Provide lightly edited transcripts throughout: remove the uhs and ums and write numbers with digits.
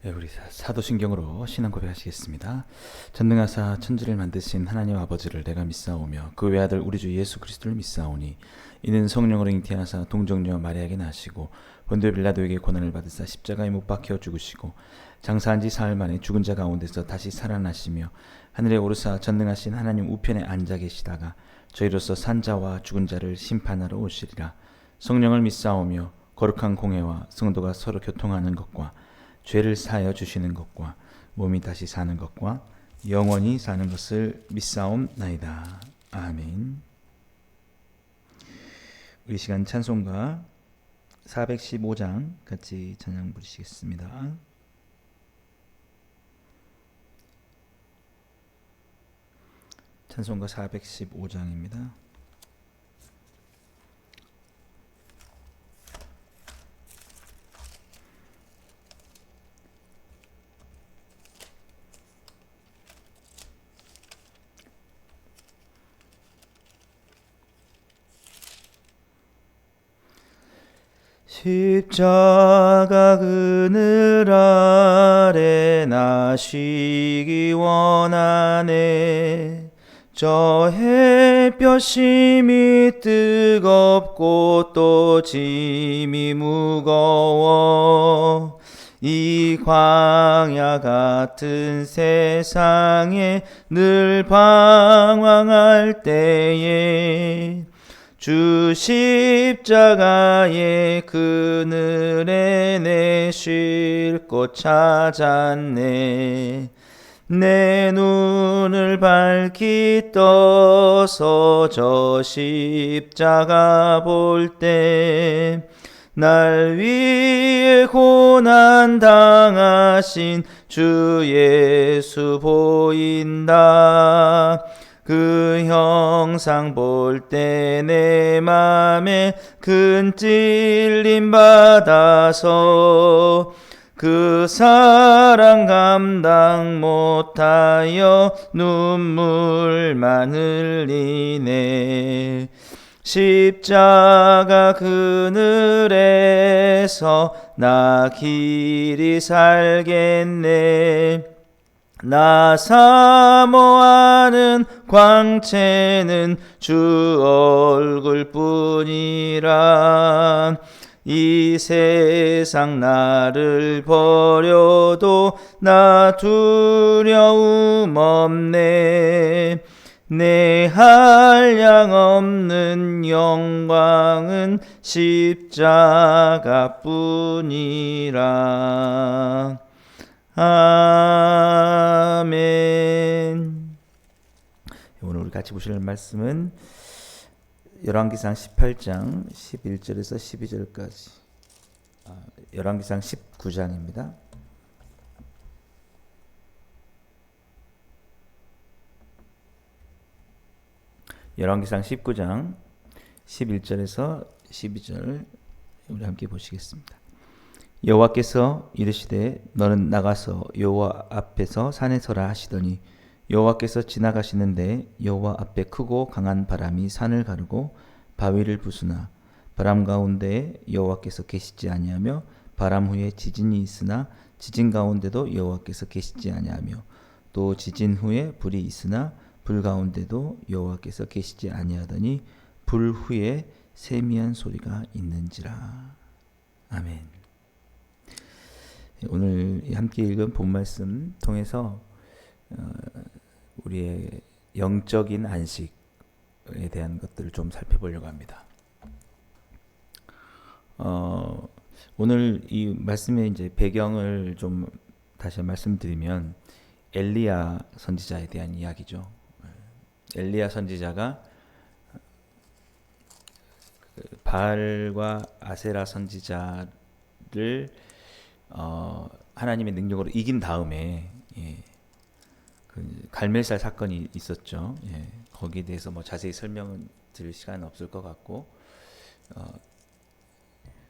우리 사도신경으로 신앙 고백하시겠습니다. 전능하사 천지를 만드신 하나님 아버지를 내가 믿사오며 그 외아들 우리 주 예수 그리스도를 믿사오니 이는 성령으로 잉태하사 동정녀 마리아에게 나시고 본디오 빌라도에게 고난을 받으사 십자가에 못 박혀 죽으시고 장사한 지 사흘 만에 죽은 자 가운데서 다시 살아나시며 하늘에 오르사 전능하신 하나님 우편에 앉아 계시다가 저희로서 산자와 죽은 자를 심판하러 오시리라. 성령을 믿사오며 거룩한 공회와 성도가 서로 교통하는 것과 죄를 사하여 주시는 것과 몸이 다시 사는 것과 영원히 사는 것을 믿사옵나이다. 아멘. 우리 시간 찬송가 415장 같이 찬양 부르시겠습니다. 찬송가 415장입니다. 십자가 그늘 아래 나 쉬기 원하네. 저 햇볕 심이 뜨겁고 또 짐이 무거워 이 광야 같은 세상에 늘 방황할 때에 주 십자가의 그늘에 내 쉴 곳 찾았네. 내 눈을 밝히 떠서 저 십자가 볼 때 날 위해 고난 당하신 주 예수 보인다. 그 형상 볼 때 내 맘에 큰 찔림 받아서 그 사랑 감당 못하여 눈물만 흘리네. 십자가 그늘에서 나 길이 살겠네. 나 사모하는 광채는 주 얼굴뿐이라. 이 세상 나를 버려도 나 두려움 없네. 내 한량 없는 영광은 십자가뿐이라. 아멘. 오늘 우리 같이 보실 말씀은 열왕기상 18장 11절에서 12절까지, 열왕기상 19장입니다. 열왕기상 19장 11절에서 12절 우리 함께 보시겠습니다. 여호와께서 이르시되 너는 나가서 여호와 앞에서 산에 서라 하시더니 여호와께서 지나가시는데 여호와 앞에 크고 강한 바람이 산을 가르고 바위를 부수나 바람 가운데 여호와께서 계시지 아니하며 바람 후에 지진이 있으나 지진 가운데도 여호와께서 계시지 아니하며 또 지진 후에 불이 있으나 불 가운데도 여호와께서 계시지 아니하더니 불 후에 세미한 소리가 있는지라. 아멘. 오늘 함께 읽은 본 말씀 통해서 우리의 영적인 안식에 대한 것들을 좀 살펴보려고 합니다. 오늘 이 말씀의 이제 배경을 좀 다시 말씀드리면 엘리야 선지자에 대한 이야기죠. 엘리야 선지자가 바알과 아세라 선지자를 하나님의 능력으로 이긴 다음에 그 갈멜살 사건이 있었죠. 거기에 대해서 뭐 자세히 설명은 드릴 시간은 없을 것 같고,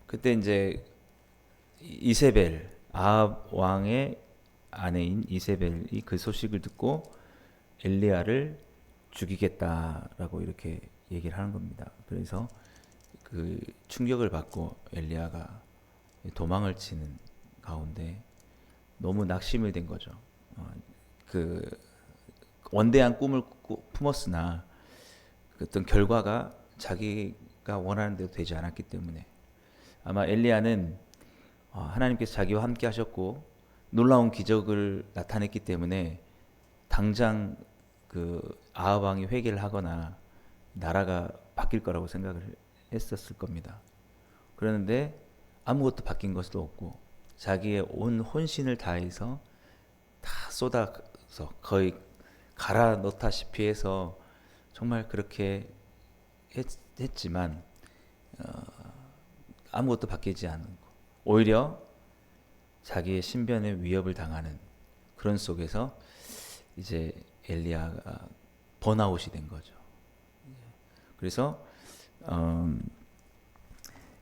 그때 이제 이세벨, 아합 왕의 아내인 이세벨이 그 소식을 듣고 엘리야를 죽이겠다라고 이렇게 얘기를 하는 겁니다. 그래서 그 충격을 받고 엘리야가 도망을 치는 가운데 너무 낙심이 된 거죠. 그 원대한 꿈을 품었으나 그 어떤 결과가 자기가 원하는 대로 되지 않았기 때문에 아마 엘리야는 하나님께서 자기와 함께 하셨고 놀라운 기적을 나타냈기 때문에 당장 그 아합 왕이 회개를 하거나 나라가 바뀔 거라고 생각을 했었을 겁니다. 그런데 아무것도 바뀐 것도 없고 자기의 온 혼신을 다해서 다 쏟아서 거의 갈아 넣다시피 해서 정말 그렇게 했지만 아무것도 바뀌지 않은 거. 오히려 자기의 신변에 위협을 당하는 그런 속에서 이제 엘리야가 번아웃이 된 거죠. 그래서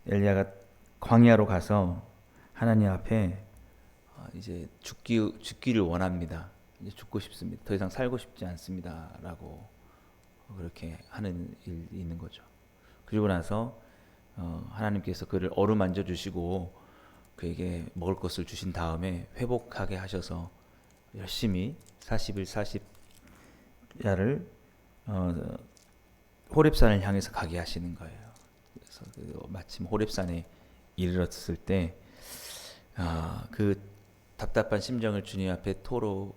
엘리야가 광야로 가서 하나님 앞에 이제 죽기를 원합니다. 이제 죽고 싶습니다. 더 이상 살고 싶지 않습니다라고 그렇게 하는 일이 있는 거죠. 그리고 나서 하나님께서 그를 어루만져 주시고 그에게 먹을 것을 주신 다음에 회복하게 하셔서 열심히 40일 40야를 호렙산을 향해서 가게 하시는 거예요. 그래서 마침 호렙산에 이르렀을 때 그 답답한 심정을 주님 앞에 토로할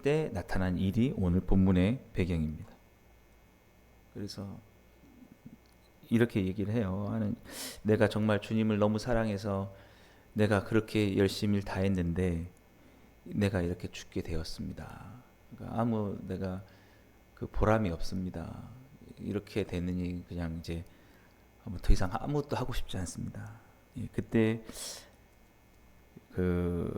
때 나타난 일이 오늘 본문의 배경입니다. 그래서 이렇게 얘기를 해요. 내가 정말 주님을 너무 사랑해서 내가 그렇게 열심히 다했는데 내가 이렇게 죽게 되었습니다. 그러니까 내가 그 보람이 없습니다. 이렇게 되느니 그냥 이제 더 이상 아무것도 하고 싶지 않습니다. 그때 그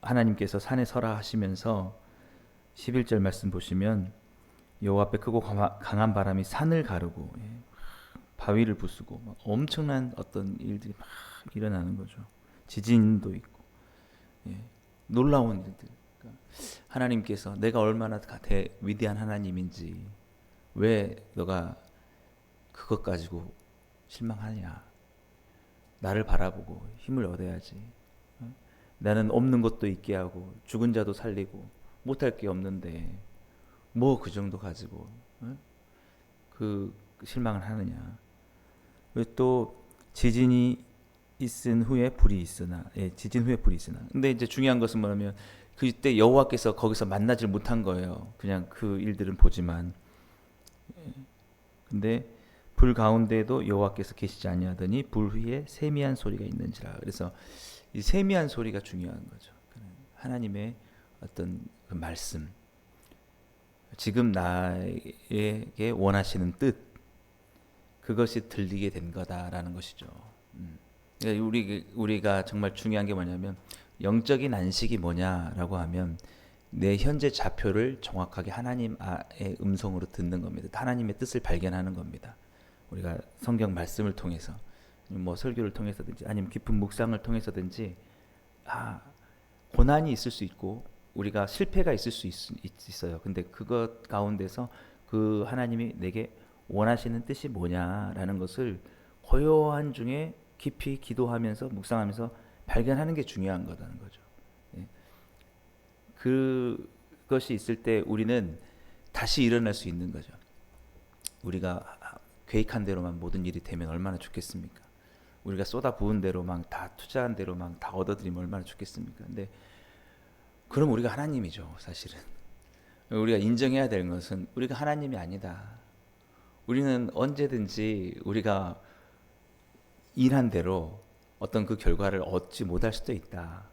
하나님께서 산에 서라 하시면서 11절 말씀 보시면 여호와 앞에 크고 강한 바람이 산을 가르고 바위를 부수고 엄청난 어떤 일들이 막 일어나는 거죠. 지진도 있고 놀라운 일들. 그러니까 하나님께서 내가 얼마나 위대한 하나님인지 왜 너가 그것 가지고 실망하냐. 나를 바라보고 힘을 얻어야지. 나는 없는 것도 있게 하고 죽은 자도 살리고 못할 게 없는데 뭐 그 정도 가지고 그 실망을 하느냐. 또 지진이 있은 후에 불이 있으나 지진 후에 불이 있으나 근데 이제 중요한 것은 뭐냐면 그때 여호와께서 거기서 만나질 못한 거예요. 그냥 그 일들은 보지만 근데 불 가운데에도 여호와께서 계시지 아니하더니 불 위에 세미한 소리가 있는지라. 그래서 이 세미한 소리가 중요한 거죠. 하나님의 어떤 그 말씀, 지금 나에게 원하시는 뜻, 그것이 들리게 된 거다라는 것이죠. 그러니까 우리가 정말 중요한 게 뭐냐면 영적인 안식이 뭐냐라고 하면 내 현재 좌표를 정확하게 하나님의 음성으로 듣는 겁니다. 하나님의 뜻을 발견하는 겁니다. 우리가 성경 말씀을 통해서 뭐 설교를 통해서든지 아니면 깊은 묵상을 통해서든지 고난이 있을 수 있고 우리가 실패가 있을 수 있어요. 근데 그것 가운데서 그 하나님이 내게 원하시는 뜻이 뭐냐라는 것을 고요한 중에 깊이 기도하면서 묵상하면서 발견하는 게 중요한 거라는 거죠. 그것이 있을 때 우리는 다시 일어날 수 있는 거죠. 우리가 계획한 대로만 모든 일이 되면 얼마나 좋겠습니까? 우리가 쏟아부은 대로만 다 투자한 대로만 다 얻어들이면 얼마나 좋겠습니까? 근데 그럼 우리가 하나님이죠, 사실은. 우리가 인정해야 될 것은 우리가 하나님이 아니다. 우리는 언제든지 우리가 일한 대로 어떤 그 결과를 얻지 못할 수도 있다.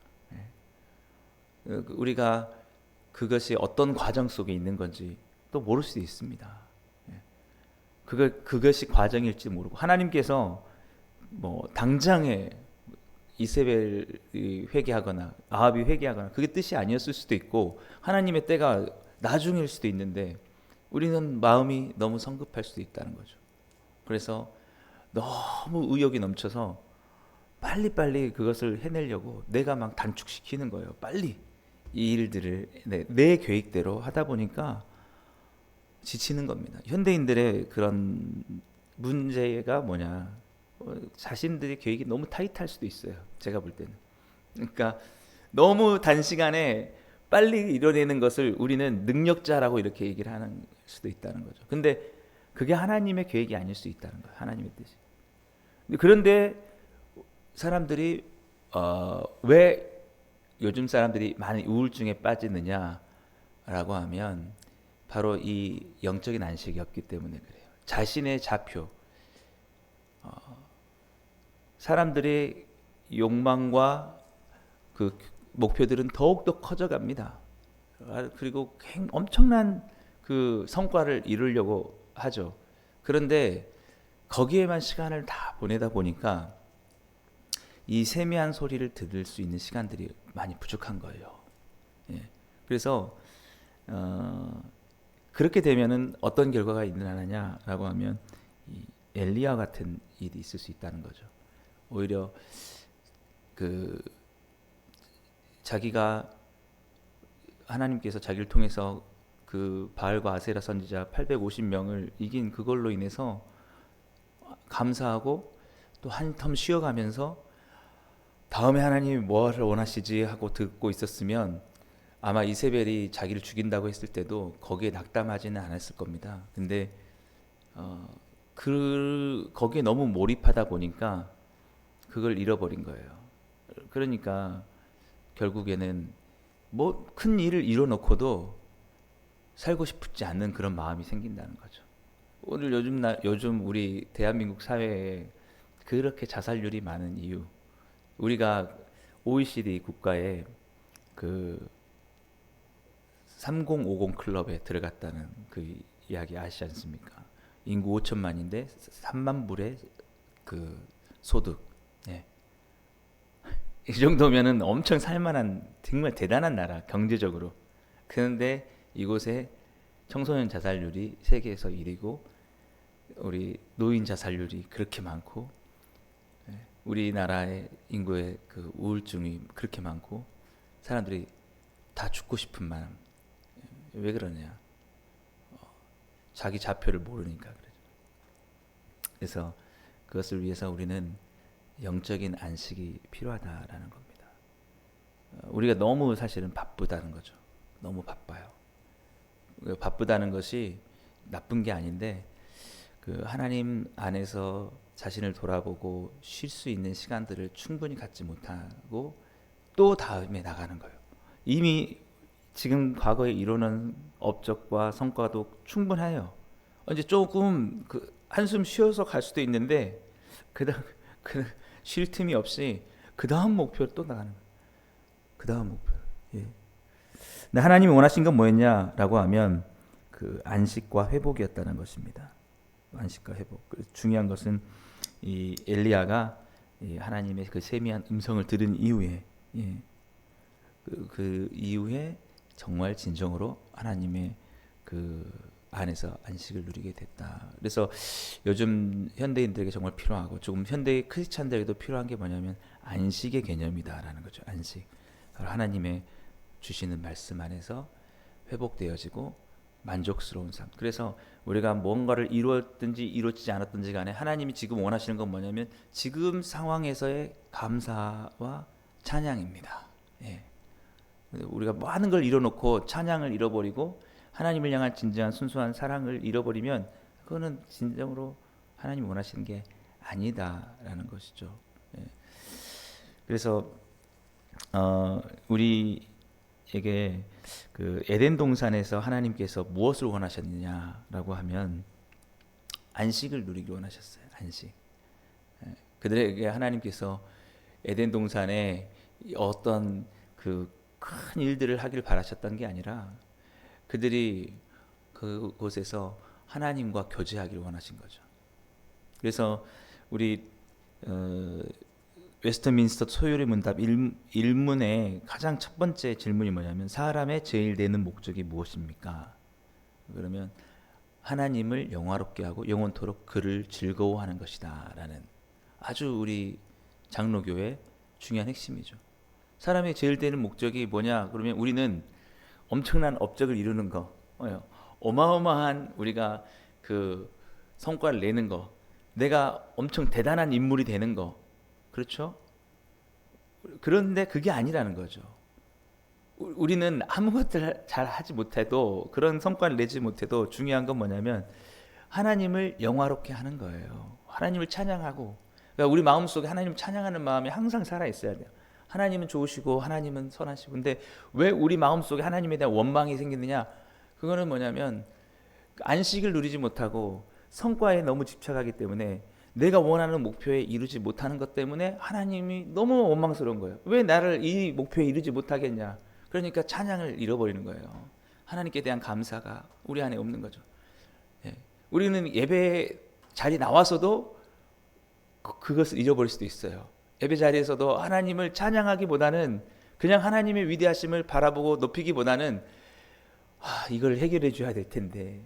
우리가 그것이 어떤 과정 속에 있는 건지 또 모를 수도 있습니다. 그것이 과정일지 모르고 하나님께서 뭐 당장에 이세벨이 회개하거나 아합이 회개하거나 그게 뜻이 아니었을 수도 있고 하나님의 때가 나중일 수도 있는데 우리는 마음이 너무 성급할 수도 있다는 거죠. 그래서 너무 의욕이 넘쳐서 빨리빨리 그것을 해내려고 내가 막 단축시키는 거예요. 빨리 이 일들을 내 계획대로 하다 보니까 지치는 겁니다. 현대인들의 그런 문제가 뭐냐? 자신들의 계획이 너무 타이트할 수도 있어요. 제가 볼 때는. 그러니까 너무 단시간에 빨리 이뤄내는 것을 우리는 능력자라고 이렇게 얘기를 하는 수도 있다는 거죠. 근데 그게 하나님의 계획이 아닐 수 있다는 거예요. 하나님의 뜻이. 그런데 사람들이 왜 요즘 사람들이 많은 우울증에 빠지느냐라고 하면 바로 이 영적인 안식이 없기 때문에 그래요. 자신의 좌표, 사람들의 욕망과 그 목표들은 더욱더 커져갑니다. 그리고 엄청난 그 성과를 이루려고 하죠. 그런데 거기에만 시간을 다 보내다 보니까 이 세미한 소리를 들을 수 있는 시간들이 많이 부족한 거예요. 예. 그래서 그렇게 되면은 어떤 결과가 일어나냐라고 하면 이 엘리야 같은 일이 있을 수 있다는 거죠. 오히려 그 자기가 하나님께서 자기를 통해서 그 바알과 아세라 선지자 850명을 이긴 그걸로 인해서 감사하고 또 한텀 쉬어가면서 다음에 하나님이 뭐를 원하시지 하고 듣고 있었으면 아마 이세벨이 자기를 죽인다고 했을 때도 거기에 낙담하지는 않았을 겁니다. 근데 거기에 너무 몰입하다 보니까 그걸 잃어버린 거예요. 그러니까 결국에는 뭐 큰 일을 이뤄놓고도 살고 싶지 않는 그런 마음이 생긴다는 거죠. 오늘 요즘 우리 대한민국 사회에 그렇게 자살률이 많은 이유, 우리가 OECD 국가에 그 3050 클럽에 들어갔다는 그 이야기 아시지 않습니까? 인구 5천만인데 3만 불의 그 소득. 예. 이 정도면은 엄청 살만한 정말 대단한 나라 경제적으로. 그런데 이곳에 청소년 자살률이 세계에서 1위고 우리 노인 자살률이 그렇게 많고 우리나라의 인구의 그 우울증이 그렇게 많고 사람들이 다 죽고 싶은 마음. 왜 그러냐? 자기 좌표를 모르니까 그래요. 그래서 그것을 위해서 우리는 영적인 안식이 필요하다라는 겁니다. 우리가 너무 사실은 바쁘다는 거죠. 너무 바빠요. 바쁘다는 것이 나쁜 게 아닌데 그 하나님 안에서 자신을 돌아보고 쉴 수 있는 시간들을 충분히 갖지 못하고 또 다음에 나가는 거예요. 이미 지금 과거에 이루는 업적과 성과도 충분해요. 이제 조금 그 한숨 쉬어서 갈 수도 있는데 그다음 쉴 틈이 없이 그 다음 목표를 또 나가는 거예요. 그 다음 목표. 예. 근데 하나님이 원하신 건 뭐였냐라고 하면 그 안식과 회복이었다는 것입니다. 안식과 회복. 중요한 것은 이 엘리야가 하나님의 그 세미한 음성을 들은 이후에 그 이후에 정말 진정으로 하나님의 그 안에서 안식을 누리게 됐다. 그래서 요즘 현대인들에게 정말 필요하고 조금 현대 크리스찬들에게도 필요한 게 뭐냐면 안식의 개념이다라는 거죠. 안식. 하나님의 주시는 말씀 안에서 회복되어지고 만족스러운 삶. 그래서 우리가 뭔가를 이루었든지 이루어지지 않았든지 간에 하나님이 지금 원하시는 건 뭐냐면 지금 상황에서의 감사와 찬양입니다. 예. 우리가 많은 걸 이뤄놓고 찬양을 잃어버리고 하나님을 향한 진정한 순수한 사랑을 잃어버리면 그거는 진정으로 하나님이 원하시는 게 아니다라는 것이죠. 예. 그래서 우리에게 그 에덴 동산에서 하나님께서 무엇을 원하셨느냐라고 하면 안식을 누리기 원하셨어요. 안식. 예. 그들에게 하나님께서 에덴 동산에 어떤 그 큰 일들을 하길 바라셨던 게 아니라 그들이 그곳에서 하나님과 교제하기를 원하신 거죠. 그래서 우리 웨스트민스터 소요리 문답 1문의 가장 첫 번째 질문이 뭐냐면 사람의 제일 내는 목적이 무엇입니까? 그러면 하나님을 영화롭게 하고 영원토록 그를 즐거워하는 것이다 라는 아주 우리 장로교의 중요한 핵심이죠. 사람의 제일 되는 목적이 뭐냐? 그러면 우리는 엄청난 업적을 이루는 거, 어마어마한 우리가 그 성과를 내는 거, 내가 엄청 대단한 인물이 되는 거, 그렇죠? 그런데 그게 아니라는 거죠. 우리는 아무것도 잘 하지 못해도, 그런 성과를 내지 못해도 중요한 건 뭐냐면 하나님을 영화롭게 하는 거예요. 하나님을 찬양하고, 그러니까 우리 마음속에 하나님을 찬양하는 마음이 항상 살아 있어야 돼요. 하나님은 좋으시고 하나님은 선하시고. 근데 왜 우리 마음속에 하나님에 대한 원망이 생기느냐? 그거는 뭐냐면 안식을 누리지 못하고 성과에 너무 집착하기 때문에, 내가 원하는 목표에 이루지 못하는 것 때문에 하나님이 너무 원망스러운 거예요. 왜 나를 이 목표에 이루지 못하겠냐? 그러니까 찬양을 잃어버리는 거예요. 하나님께 대한 감사가 우리 안에 없는 거죠. 예. 우리는 예배 자리 나와서도 그것을 잃어버릴 수도 있어요. 예배 자리에서도 하나님을 찬양하기보다는, 그냥 하나님의 위대하심을 바라보고 높이기보다는 이걸 해결해 줘야 될 텐데,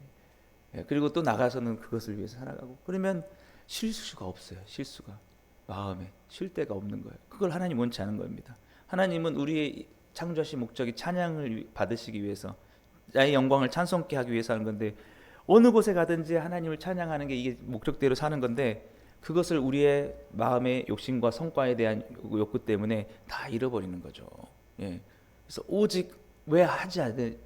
그리고 또 나가서는 그것을 위해서 살아가고, 그러면 쉴 수가 없어요. 쉴 수가, 마음에 쉴 데가 없는 거예요. 그걸 하나님 원치 않은 겁니다. 하나님은 우리의 창조하신 목적이 찬양을 받으시기 위해서, 나의 영광을 찬송케 하기 위해서 하는 건데, 어느 곳에 가든지 하나님을 찬양하는 게 이게 목적대로 사는 건데, 그것을 우리의 마음의 욕심과 성과에 대한 욕구 때문에 다 잃어버리는 거죠. 예. 그래서 오직 왜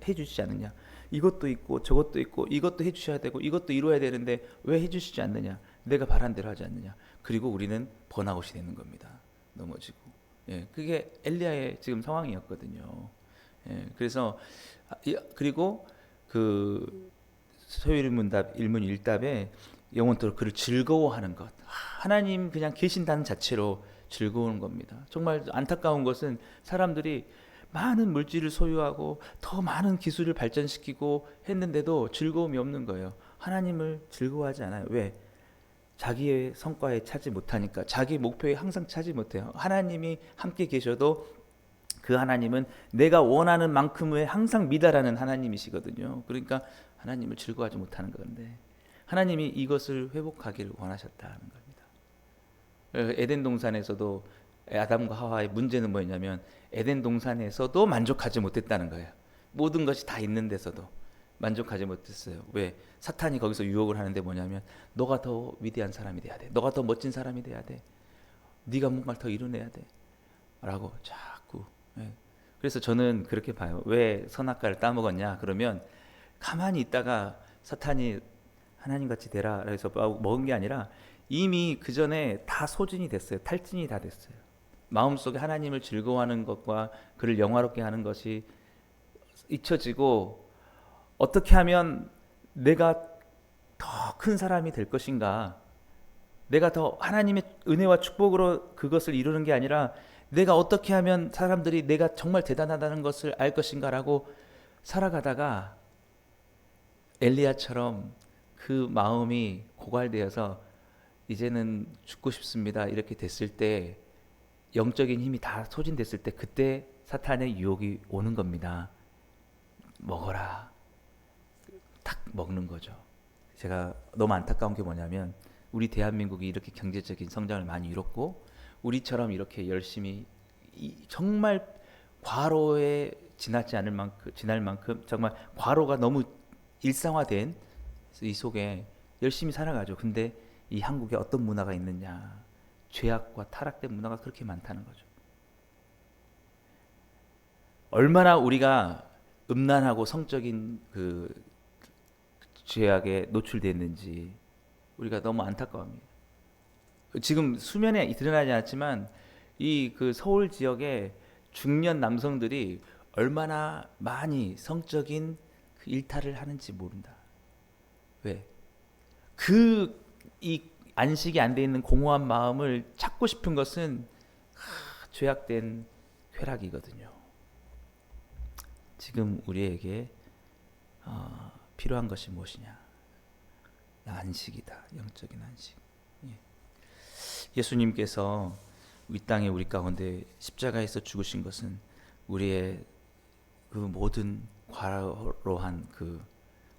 해주시지 않느냐? 이것도 있고 저것도 있고 이것도 해주셔야 되고 이것도 이루어야 되는데 왜 해주시지 않느냐? 내가 바란 대로 하지 않느냐? 그리고 우리는 번아웃이 되는 겁니다. 넘어지고. 예, 그게 엘리야의 지금 상황이었거든요. 예, 그래서 그리고 그 소요일문답 일문일답에 영혼토록 그를 즐거워하는 것, 하나님 그냥 계신다는 자체로 즐거운 겁니다. 정말 안타까운 것은 사람들이 많은 물질을 소유하고 더 많은 기술을 발전시키고 했는데도 즐거움이 없는 거예요. 하나님을 즐거워하지 않아요. 왜? 자기의 성과에 차지 못하니까. 자기 목표에 항상 차지 못해요. 하나님이 함께 계셔도 그 하나님은 내가 원하는 만큼의 항상 미달하는 하나님이시거든요. 그러니까 하나님을 즐거워하지 못하는 건데, 하나님이 이것을 회복하기를 원하셨다는 겁니다. 에덴 동산에서도 아담과 하와의 문제는 뭐였냐면, 에덴 동산에서도 만족하지 못했다는 거예요. 모든 것이 다 있는 데서도 만족하지 못했어요. 왜? 사탄이 거기서 유혹을 하는데 뭐냐면, 너가 더 위대한 사람이 돼야 돼. 너가 더 멋진 사람이 돼야 돼. 네가 뭔가를 더 이뤄내야 돼. 라고 자꾸. 그래서 저는 그렇게 봐요. 왜 선악과를 따먹었냐? 그러면 가만히 있다가 사탄이 하나님같이 되라 그래서 먹은 게 아니라 이미 그 전에 다 소진이 됐어요. 탈진이 다 됐어요. 마음속에 하나님을 즐거워하는 것과 그를 영화롭게 하는 것이 잊혀지고, 어떻게 하면 내가 더 큰 사람이 될 것인가, 내가 더 하나님의 은혜와 축복으로 그것을 이루는 게 아니라 내가 어떻게 하면 사람들이 내가 정말 대단하다는 것을 알 것인가라고 살아가다가 엘리야처럼 그 마음이 고갈되어서 이제는 죽고 싶습니다 이렇게 됐을 때, 영적인 힘이 다 소진됐을 때, 그때 사탄의 유혹이 오는 겁니다. 먹어라. 탁 먹는 거죠. 제가 너무 안타까운 게 뭐냐면, 우리 대한민국이 이렇게 경제적인 성장을 많이 이뤘고 우리처럼 이렇게 열심히 정말 과로에 지날 만큼 정말 과로가 너무 일상화된 이 속에 열심히 살아가죠. 근데 이 한국에 어떤 문화가 있느냐? 죄악과 타락된 문화가 그렇게 많다는 거죠. 얼마나 우리가 음란하고 성적인 그 죄악에 노출됐는지 우리가 너무 안타까워합니다. 지금 수면에 드러나지 않지만 이 그 서울 지역의 중년 남성들이 얼마나 많이 성적인 그 일탈을 하는지 모른다. 왜? 이 안식이 안 돼 있는 공허한 마음을 찾고 싶은 것은 죄악된 쾌락이거든요. 지금 우리에게 필요한 것이 무엇이냐? 안식이다. 영적인 안식. 예수님께서 이 땅에 우리 가운데 십자가에서 죽으신 것은 우리의 그 모든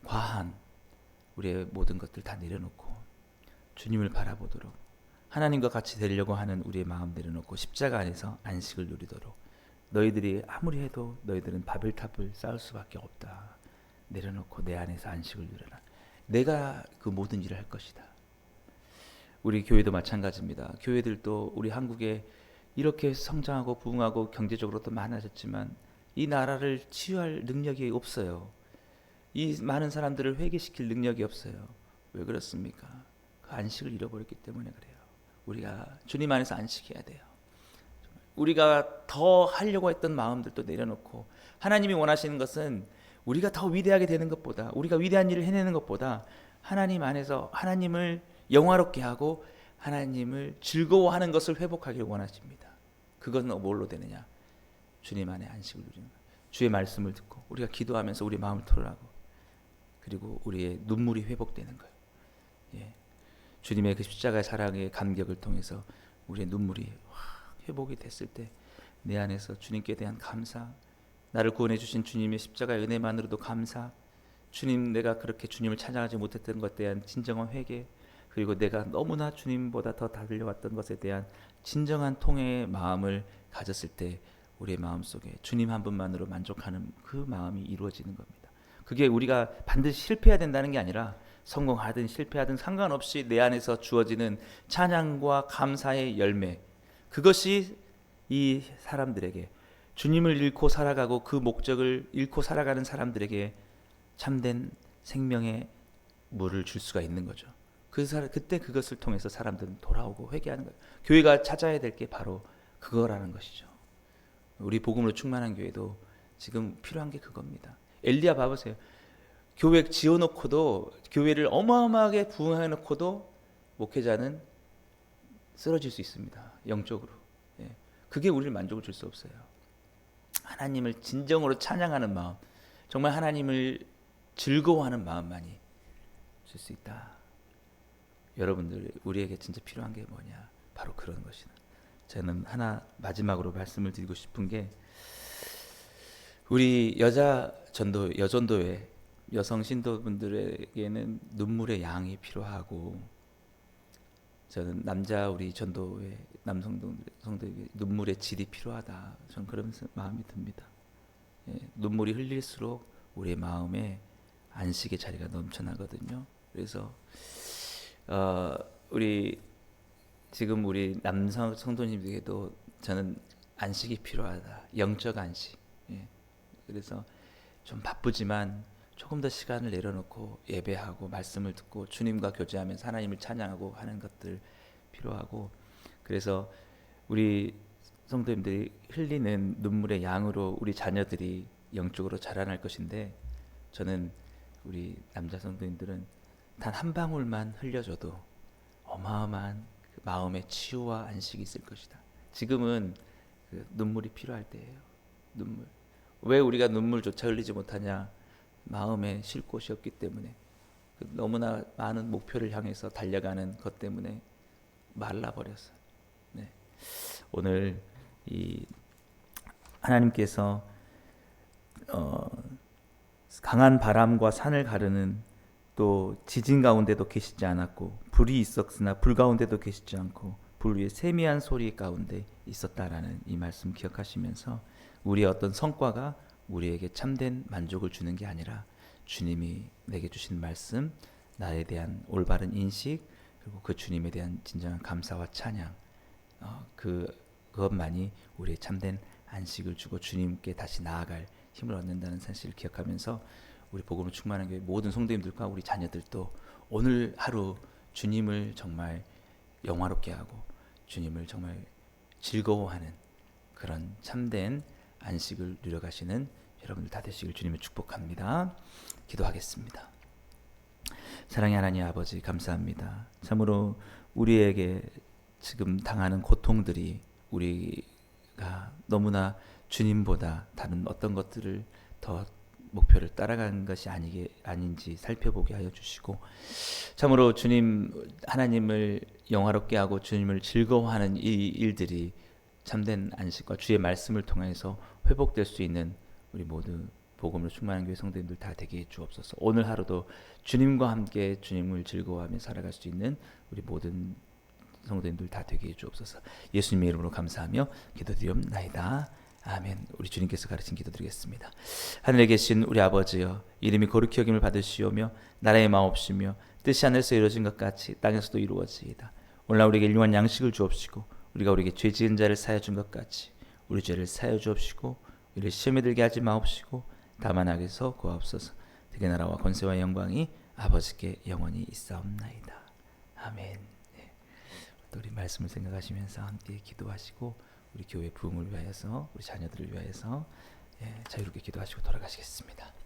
과한 우리의 모든 것들 다 내려놓고 주님을 바라보도록, 하나님과 같이 되려고 하는 우리의 마음 내려놓고 십자가 안에서 안식을 누리도록. 너희들이 아무리 해도 너희들은 바벨탑을 쌓을 수밖에 없다. 내려놓고 내 안에서 안식을 누려라. 내가 그 모든 일을 할 것이다. 우리 교회도 마찬가지입니다. 교회들도 우리 한국에 이렇게 성장하고 부흥하고 경제적으로도 많아졌지만 이 나라를 치유할 능력이 없어요. 이 많은 사람들을 회개시킬 능력이 없어요. 왜 그렇습니까? 그 안식을 잃어버렸기 때문에 그래요. 우리가 주님 안에서 안식해야 돼요. 우리가 더 하려고 했던 마음들도 내려놓고, 하나님이 원하시는 것은 우리가 더 위대하게 되는 것보다, 우리가 위대한 일을 해내는 것보다 하나님 안에서 하나님을 영화롭게 하고 하나님을 즐거워하는 것을 회복하기를 원하십니다. 그것은 뭘로 되느냐? 주님 안에 안식을 누리는 거예요. 주의 말씀을 듣고 우리가 기도하면서 우리 마음을 털어하고, 그리고 우리의 눈물이 회복되는 거예요. 예. 주님의 그 십자가의 사랑의 감격을 통해서 우리의 눈물이 회복이 됐을 때 내 안에서 주님께 대한 감사, 나를 구원해 주신 주님의 십자가의 은혜만으로도 감사, 주님, 내가 그렇게 주님을 찬양하지 못했던 것에 대한 진정한 회개, 그리고 내가 너무나 주님보다 더 달려왔던 것에 대한 진정한 통회의 마음을 가졌을 때 우리의 마음속에 주님 한 분만으로 만족하는 그 마음이 이루어지는 겁니다. 그게 우리가 반드시 실패해야 된다는 게 아니라 성공하든 실패하든 상관없이 내 안에서 주어지는 찬양과 감사의 열매, 그것이 이 사람들에게, 주님을 잃고 살아가고 그 목적을 잃고 살아가는 사람들에게 참된 생명의 물을 줄 수가 있는 거죠. 그때 그것을 통해서 사람들은 돌아오고 회개하는 거예요. 교회가 찾아야 될 게 바로 그거라는 것이죠. 우리 복음으로 충만한 교회도 지금 필요한 게 그겁니다. 엘리야 봐보세요. 교회 지어놓고도, 교회를 어마어마하게 부흥해놓고도 목회자는 쓰러질 수 있습니다. 영적으로. 예. 그게 우리를 만족을 줄 수 없어요. 하나님을 진정으로 찬양하는 마음, 정말 하나님을 즐거워하는 마음만이 줄 수 있다. 여러분들, 우리에게 진짜 필요한 게 뭐냐? 바로 그런 것이다. 저는 하나 마지막으로 말씀을 드리고 싶은 게, 우리 여전도회 여성 신도분들에게는 눈물의 양이 필요하고, 저는 남자 우리 전도회 남성들에게 눈물의 질이 필요하다. 저는 그런 마음이 듭니다. 예, 눈물이 흘릴수록 우리의 마음에 안식의 자리가 넘쳐나거든요. 그래서 우리 남성 성도님들에게도 저는 안식이 필요하다. 영적 안식. 예. 그래서 좀 바쁘지만 조금 더 시간을 내려놓고 예배하고 말씀을 듣고 주님과 교제하면서 하나님을 찬양하고 하는 것들 필요하고, 그래서 우리 성도님들이 흘리는 눈물의 양으로 우리 자녀들이 영적으로 자라날 것인데, 저는 우리 남자 성도님들은 단 한 방울만 흘려줘도 어마어마한 그 마음의 치유와 안식이 있을 것이다. 지금은 그 눈물이 필요할 때예요. 눈물. 왜 우리가 눈물조차 흘리지 못하냐? 마음에 쉴 곳이 없기 때문에, 너무나 많은 목표를 향해서 달려가는 것 때문에 말라버렸어요. 네. 오늘 이 하나님께서 강한 바람과 산을 가르는, 또 지진 가운데도 계시지 않았고 불이 있었으나 불 가운데도 계시지 않고 불 위에 세미한 소리 가운데 있었다라는 이 말씀 기억하시면서, 우리의 어떤 성과가 우리에게 참된 만족을 주는 게 아니라 주님이 내게 주신 말씀, 나에 대한 올바른 인식, 그리고 그 주님에 대한 진정한 감사와 찬양, 그것만이 우리의 참된 안식을 주고 주님께 다시 나아갈 힘을 얻는다는 사실을 기억하면서, 우리 복음으로 충만한 교회 모든 성도님들과 우리 자녀들도 오늘 하루 주님을 정말 영화롭게 하고 주님을 정말 즐거워하는 그런 참된 안식을 누려가시는 여러분들 다 되시길 주님을 축복합니다. 기도하겠습니다. 사랑의 하나님 아버지, 감사합니다. 참으로 우리에게 지금 당하는 고통들이 우리가 너무나 주님보다 다른 어떤 것들을 더 목표를 따라가는 것이 아닌지 살펴보게 하여 주시고, 참으로 주님 하나님을 영화롭게 하고 주님을 즐거워하는 이 일들이 참된 안식과 주의 말씀을 통해서 회복될 수 있는 우리 모두 복음으로 충만한 교회 성도님들 다 되게 해 주옵소서. 오늘 하루도 주님과 함께 주님을 즐거워하며 살아갈 수 있는 우리 모든 성도님들 다 되게 해 주옵소서. 예수님의 이름으로 감사하며 기도드리옵나이다. 아멘. 우리 주님께서 가르친 기도드리겠습니다. 하늘에 계신 우리 아버지여, 이름이 거룩히 여김을 받으시오며 나라의 마옵시며 뜻이 하늘에서 이루어진 것 같이 땅에서도 이루어지이다. 오늘날 우리에게 일용할 양식을 주옵시고, 우리가 우리에게 죄 지은 자를 사하여 준 것 같이 우리 죄를 사하여 주옵시고, 우리를 시험에 들게 하지 마옵시고 다만 악에서 구하옵소서. 되게 나라와 권세와 영광이 아버지께 영원히 있사옵나이다. 아멘. 네. 또 우리 말씀을 생각하시면서 함께 기도하시고 우리 교회 부흥을 위하여서 우리 자녀들을 위하여서 자유롭게 기도하시고 돌아가시겠습니다.